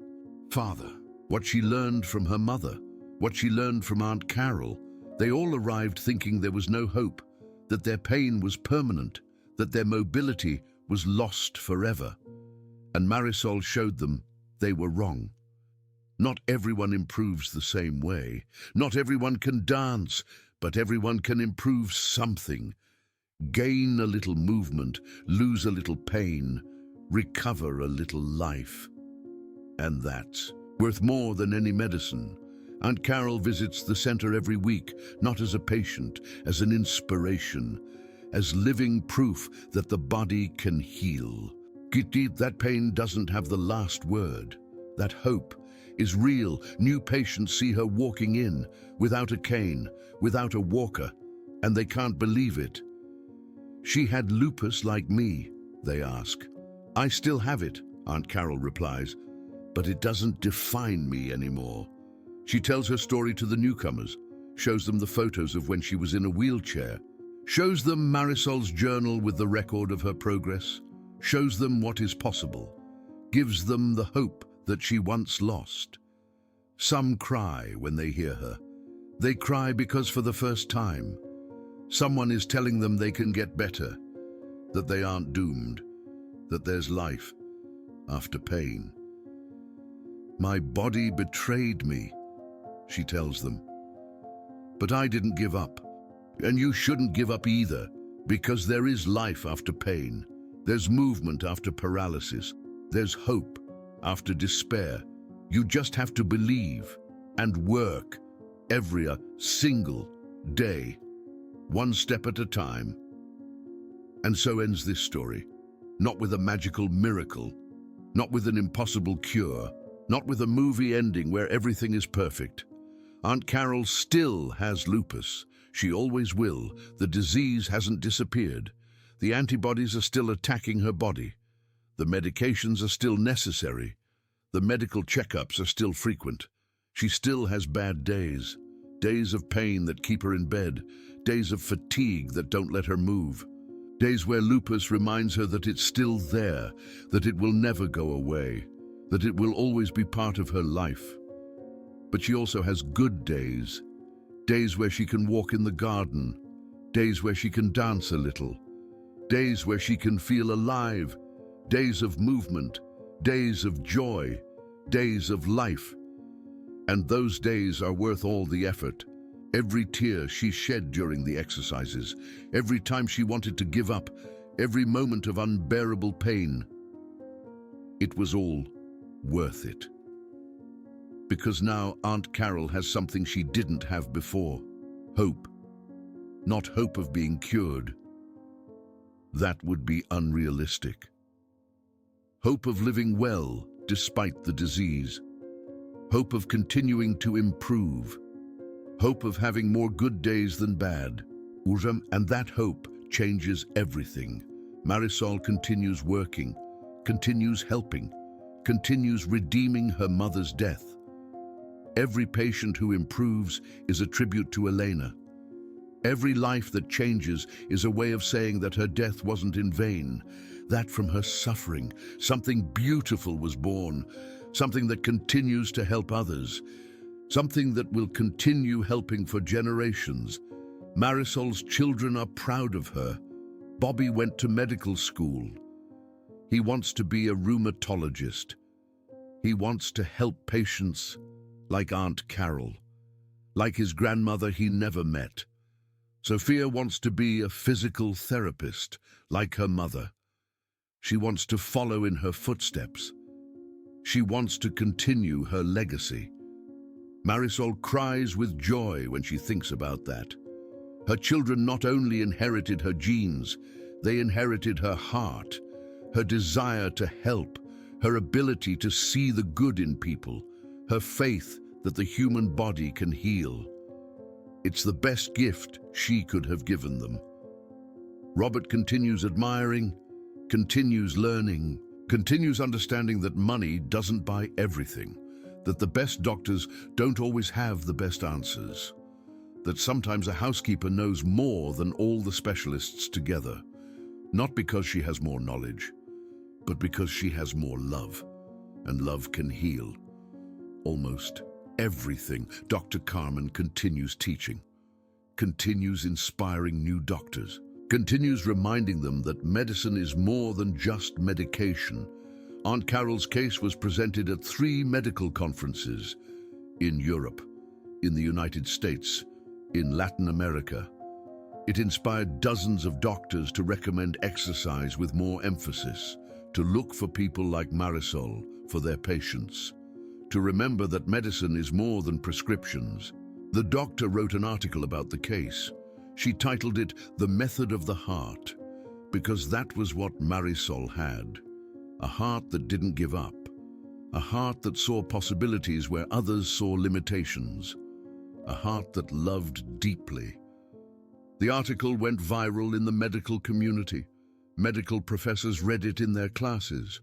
A: father, what she learned from her mother, what she learned from Aunt Carol. They all arrived thinking there was no hope, that their pain was permanent, that their mobility was lost forever. And Marisol showed them they were wrong. Not everyone improves the same way. Not everyone can dance, but everyone can improve something. Gain a little movement, lose a little pain, recover a little life. And that's worth more than any medicine. Aunt Carol visits the center every week, not as a patient, as an inspiration, as living proof that the body can heal. That pain doesn't have the last word. That hope is real. New patients see her walking in, without a cane, without a walker, and they can't believe it. She had lupus like me, they ask. I still have it, Aunt Carol replies, but it doesn't define me anymore. She tells her story to the newcomers, shows them the photos of when she was in a wheelchair, shows them Marisol's journal with the record of her progress, shows them what is possible, gives them the hope that she once lost. Some cry when they hear her. They cry because for the first time, someone is telling them they can get better, that they aren't doomed, that there's life after pain. My body betrayed me, she tells them. But I didn't give up, and you shouldn't give up either, because there is life after pain. There's movement after paralysis. There's hope after despair. You just have to believe and work every single day, one step at a time. And so ends this story, not with a magical miracle, not with an impossible cure, not with a movie ending where everything is perfect. Aunt Carol still has lupus. She always will. The disease hasn't disappeared. The antibodies are still attacking her body. The medications are still necessary. The medical checkups are still frequent. She still has bad days. Days of pain that keep her in bed. Days of fatigue that don't let her move. Days where lupus reminds her that it's still there, that it will never go away, that it will always be part of her life. But she also has good days. Days where she can walk in the garden. Days where she can dance a little. Days where she can feel alive. Days of movement. Days of joy. Days of life. And those days are worth all the effort. Every tear she shed during the exercises, every time she wanted to give up, every moment of unbearable pain. It was all worth it. Because now Aunt Carol has something she didn't have before. Hope. Not hope of being cured. That would be unrealistic. Hope of living well despite the disease. Hope of continuing to improve. Hope of having more good days than bad. And that hope changes everything. Marisol continues working, continues helping, continues redeeming her mother's death. Every patient who improves is a tribute to Elena. Every life that changes is a way of saying that her death wasn't in vain, that from her suffering, something beautiful was born, something that continues to help others. something that will continue helping for generations. Marisol's children are proud of her. Bobby went to medical school. He wants to be a rheumatologist. He wants to help patients like Aunt Carol, like his grandmother he never met. Sophia wants to be a physical therapist, like her mother. She wants to follow in her footsteps. She wants to continue her legacy. Marisol cries with joy when she thinks about that. Her children not only inherited her genes, they inherited her heart, her desire to help, her ability to see the good in people, her faith that the human body can heal. It's the best gift she could have given them. Robert continues admiring, continues learning, continues understanding that money doesn't buy everything, that the best doctors don't always have the best answers, that sometimes a housekeeper knows more than all the specialists together, not because she has more knowledge, but because she has more love, and love can heal almost everything. Dr. Carmen continues teaching, continues inspiring new doctors, continues reminding them that medicine is more than just medication. Aunt Carol's case was presented at 3 medical conferences in Europe, in the United States, in Latin America. It inspired dozens of doctors to recommend exercise with more emphasis, to look for people like Marisol for their patients, to remember that medicine is more than prescriptions. The doctor wrote an article about the case. She titled it "The Method of the Heart," because that was what Marisol had. A heart that didn't give up. A heart that saw possibilities where others saw limitations. A heart that loved deeply. The article went viral in the medical community. Medical professors read it in their classes.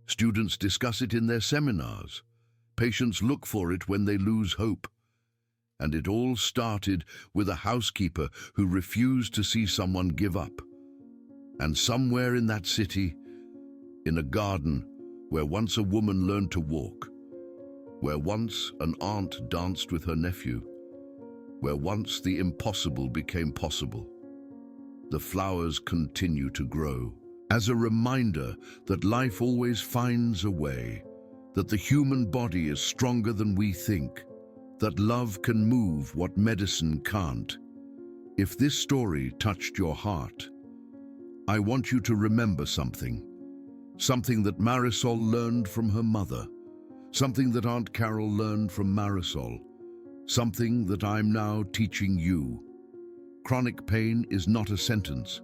A: Students discuss it in their seminars. Patients look for it when they lose hope. And it all started with a housekeeper who refused to see someone give up. And somewhere in that city, in a garden where once a woman learned to walk, where once an aunt danced with her nephew, where once the impossible became possible, the flowers continue to grow as a reminder that life always finds a way, that the human body is stronger than we think, that love can move what medicine can't. If this story touched your heart, I want you to remember something that Marisol learned from her mother, something that Aunt Carol learned from Marisol, something that I'm now teaching you. Chronic pain is not a sentence.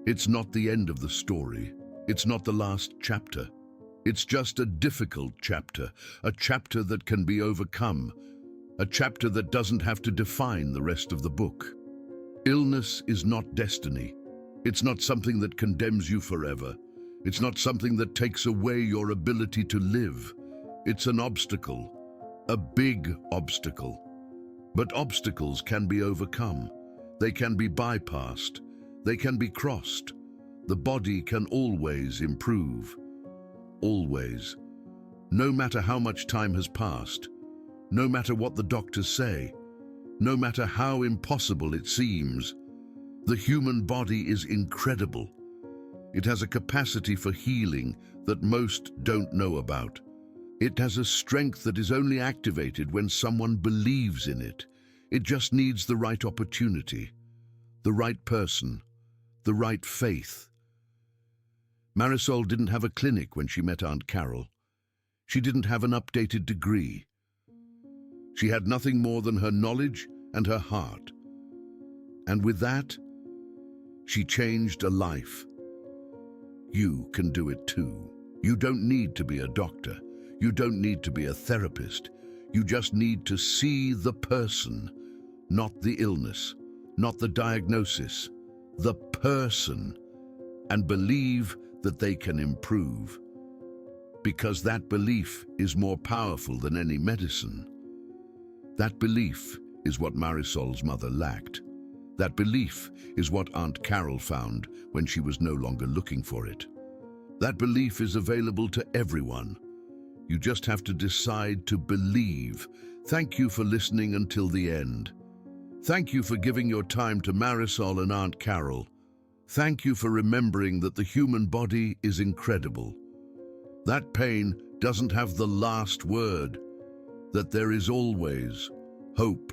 A: It's not the end of the story. It's not the last chapter. It's just a difficult chapter, a chapter that can be overcome, a chapter that doesn't have to define the rest of the book. Illness is not destiny. It's not something that condemns you forever. It's not something that takes away your ability to live. It's an obstacle, a big obstacle. But obstacles can be overcome. They can be bypassed. They can be crossed. The body can always improve. Always. No matter how much time has passed, no matter what the doctors say, no matter how impossible it seems, the human body is incredible. It has a capacity for healing that most don't know about. It has a strength that is only activated when someone believes in it. It just needs the right opportunity, the right person, the right faith. Marisol didn't have a clinic when she met Aunt Carol. She didn't have an updated degree. She had nothing more than her knowledge and her heart. And with that, she changed a life. You can do it too. You don't need to be a doctor. You don't need to be a therapist. You just need to see the person, not the illness, not the diagnosis, the person, and believe that they can improve. Because that belief is more powerful than any medicine. That belief is what Marisol's mother lacked. That belief is what Aunt Carol found when she was no longer looking for it. That belief is available to everyone. You just have to decide to believe. Thank you for listening until the end. Thank you for giving your time to Marisol and Aunt Carol. Thank you for remembering that the human body is incredible. That pain doesn't have the last word, that there is always hope.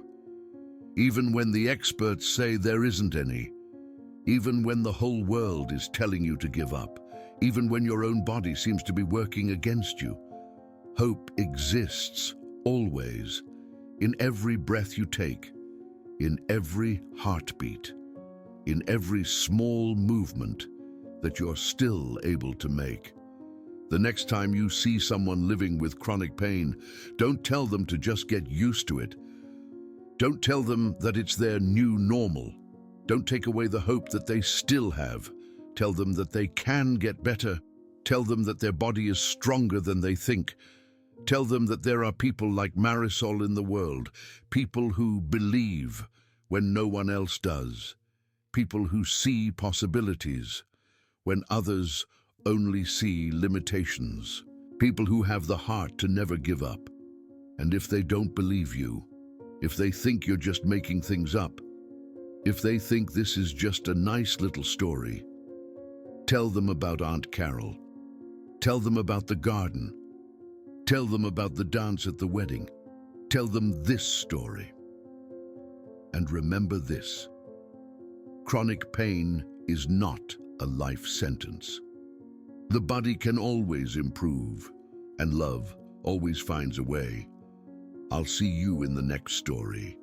A: Even when the experts say there isn't any, even when the whole world is telling you to give up, even when your own body seems to be working against you, hope exists always, in every breath you take, in every heartbeat, in every small movement that you're still able to make. The next time you see someone living with chronic pain, don't tell them to just get used to it. Don't tell them that it's their new normal. Don't take away the hope that they still have. Tell them that they can get better. Tell them that their body is stronger than they think. Tell them that there are people like Marisol in the world, people who believe when no one else does, people who see possibilities when others only see limitations, people who have the heart to never give up. And if they don't believe you, if they think you're just making things up, if they think this is just a nice little story, tell them about Aunt Carol. Tell them about the garden. Tell them about the dance at the wedding. Tell them this story. And remember this: chronic pain is not a life sentence. The body can always improve, and love always finds a way. I'll see you in the next story.